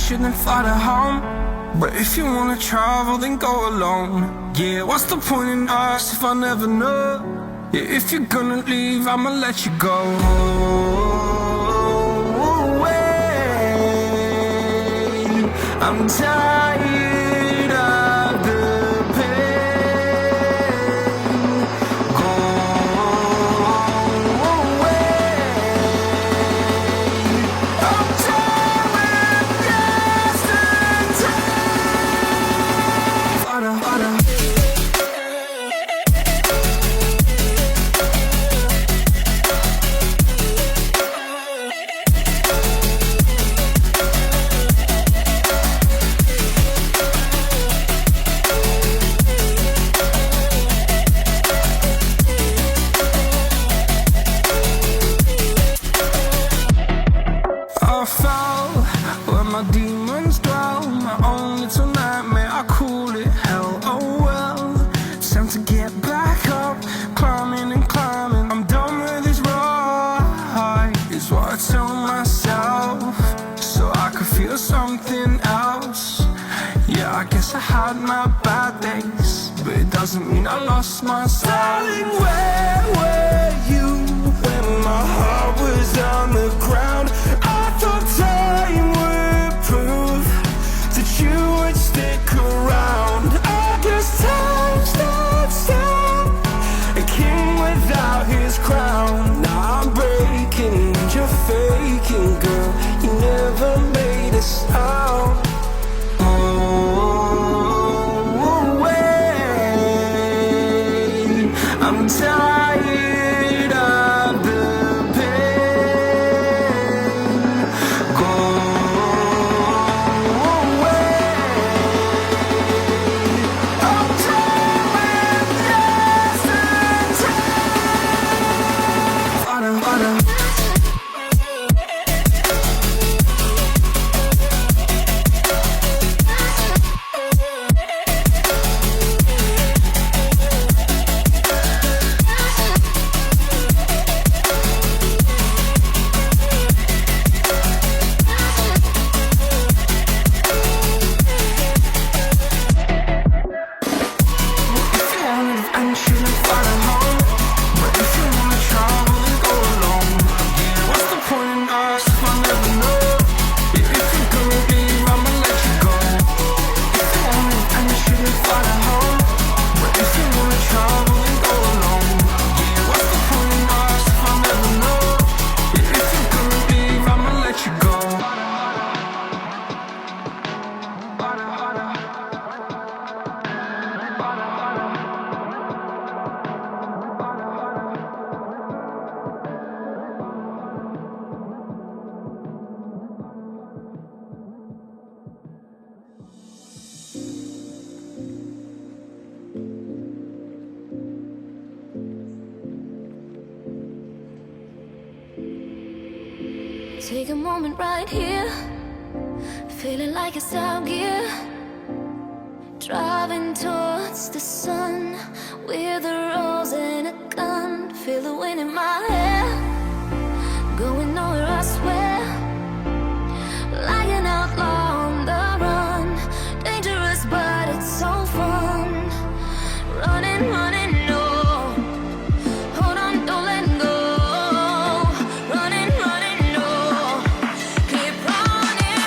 shouldn't fly to home. But if you wanna travel, then go alone. Yeah, what's the point in us if I never know? Yeah, if you're gonna leave, I'ma let you go. Wait, I'm tired of the pain. Go away. I'm done with yesterday. Fada, fada. I fell where my demons dwell. My own little nightmare, I call it hell. Oh well, it's time to get back up. Climbing and climbing, I'm done with this ride, is what I tell myself, so I could feel something else. Yeah, I guess I had my bad days, but it doesn't mean I lost my style. Darling, where were you when my heart was on the ground? I thought time would prove that you would stick around. I guess time stood still, a king without his crown. Now I'm breaking and you're faking, girl. You never made a sound. Oh, wait, I'm tired of the pain. Go away. I'm done with yesterday. Fada, fada. Take a moment right here, feeling like it's out gear. Driving towards the sun with a rose and a gun. Feel the wind in my hair, going nowhere I swear. Like an outlaw on the run, dangerous but it's so fun. Running, running, no, hold on, don't let go. Running, running, no, keep running.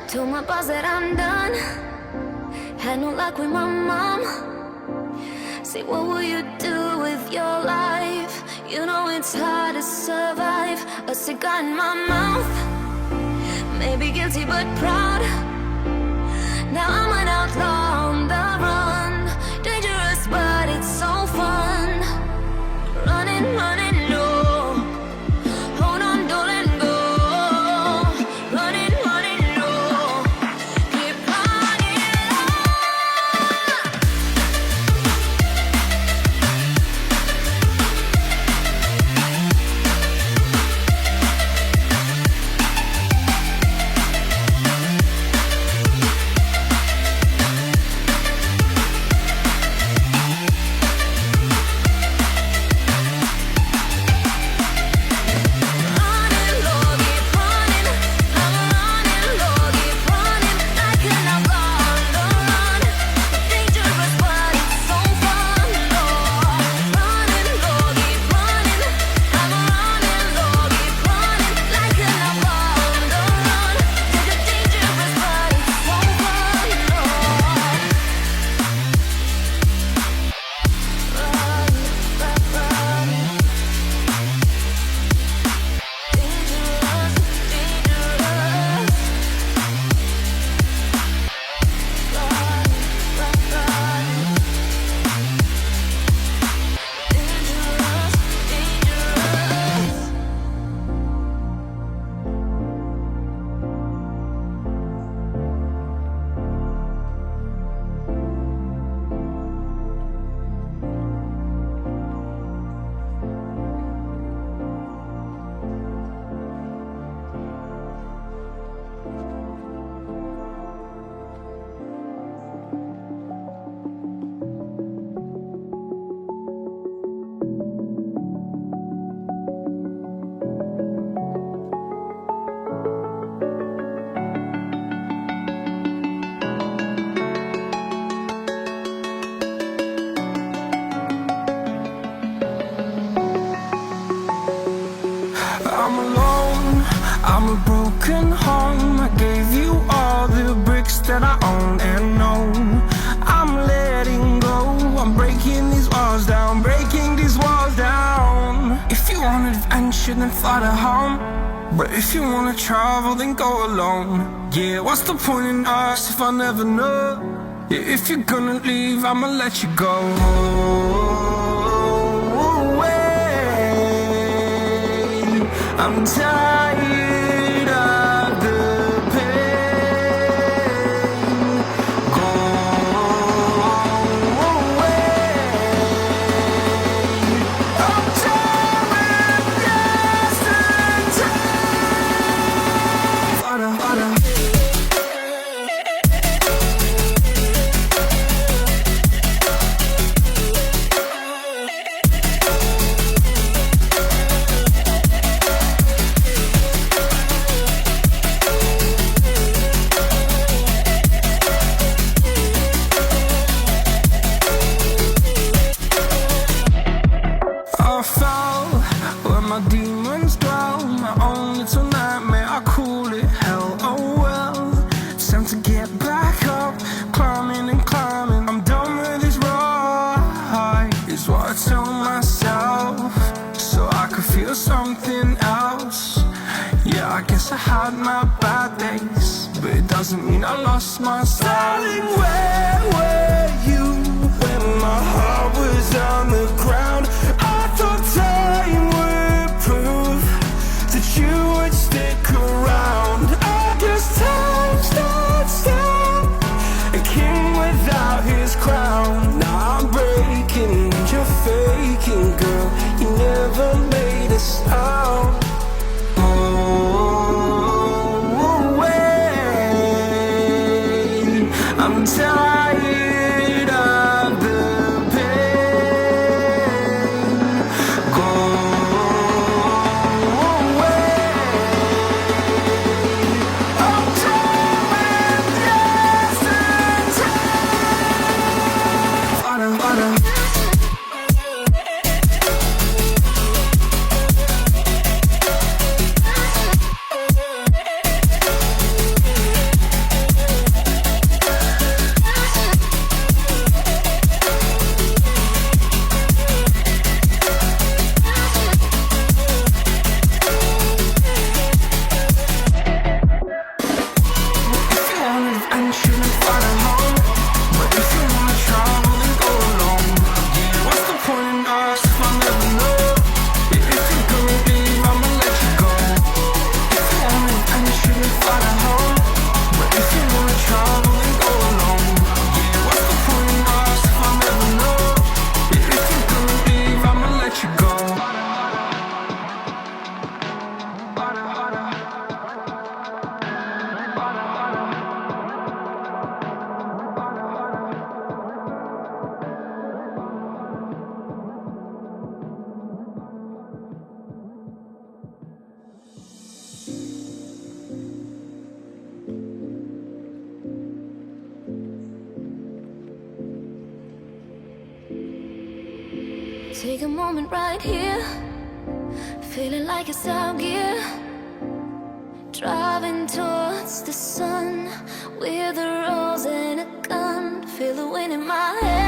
Told my boss that I'm done. Had no luck with my mom. Say, what will you do with your life? You know it's hard to survive. A cigar in my mouth. Maybe guilty but proud. Now I'm an outlaw on the run. Dangerous but it's so fun. Running, running low. Hold on, don't let go. Running, running low. Keep running I'm alone, I'm a broken home. I gave you all the bricks that I own and know. I'm letting go, I'm breaking these walls down, breaking these walls down. If you want adventure, then fly to home. But if you wanna travel, then go alone. Yeah, what's the point in us if I never know? Yeah, if you're gonna leave, I'ma let you go. I'm tired of the pain. Go away. I'm tired of yesterday. I fell where my demons dwell. My own little nightmare, I call it hell. Oh well, it's time to get back up. Climbing and climbing, I'm done with this ride, is what I tell myself, so I could feel something else. Yeah, I guess I had my bad days, but it doesn't mean I lost myself. Darling, where were you when my heart was on the ground? I thought time would prove that you would stick around. I guess time starts down, a king without his crown. Now I'm breaking, you're faking, girl. You never made a sound. I'm tired of the pain. Go away. I'm tired of yesterday. Take a moment right here, feeling like it's out gear. Driving towards the sun with a rose and a gun. Feel the wind in my hair.